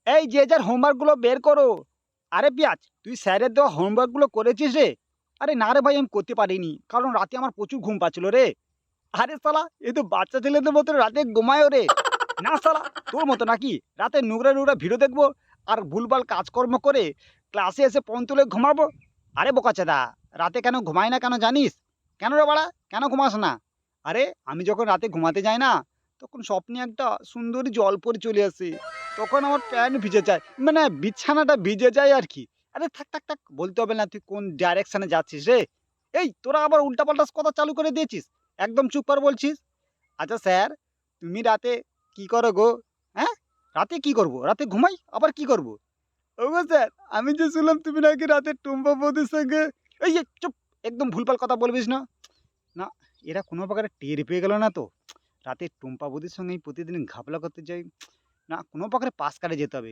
এই যে যার হোমওয়ার্কগুলো বের করো। আরে পিয়াজ, তুই স্যারের দেওয়া হোমওয়ার্কগুলো করেছিস রে? আরে না রে ভাই, আমি করতে পারিনি। কারণ রাতে আমার প্রচুর ঘুম পাচ্ছিল রে। আরে শালা, এ তো বাচ্চা ছেলেদের মতো রাতে ঘুমায়ও রে। না শালা, তোর মতো নাকি? রাতে নোংরা, নোংরা ভিডিও দেখবো আর ভুলভাল কাজকর্ম করে ক্লাসে এসে ফোন তুলে ঘুমাবো? আরে বোকাচোদা, রাতে কেন ঘুমাই না কেন জানিস? কেন রে বাড়া? কেন ঘুমাস না? আরে আমি যখন রাতে ঘুমাতে যাই না, তখন স্বপ্নে একটা সুন্দরী জলপরি চলে আসে। তখন আমার প্যান্ট ভিজে যায়। মানে বিছানাটা ভিজে যায় আরকি। আরে থাক, থাক, থাক বলতে হবে না তুই কোন ডাইরেকশনে যাচ্ছিস রে? এই তোরা আবার উল্টাপাল্টা কথা চালু করে দিয়েছিস। একদম চুপ কর বলছিস। আচ্ছা স্যার, তুমি রাতে কি করো গো? হ্যাঁ? রাতে কি করব? রাতে ঘুমাই, আবার কি করব? ওগো স্যার, আমি যে শুনলাম তুমি নাকি রাতে টুম্পা বৌদির সঙ্গে। এই যে চুপ! একদম ভুলভাল কথা বলবিস না। না, এরা কোনো প্রকারে টের পেয়ে গেল না তো? রাতে টুম্পা বৌদির সঙ্গে আমি প্রতিদিন ঘাপলা করতে যাই। না, কোনো প্রকারে পাশ কাটে যেতে হবে।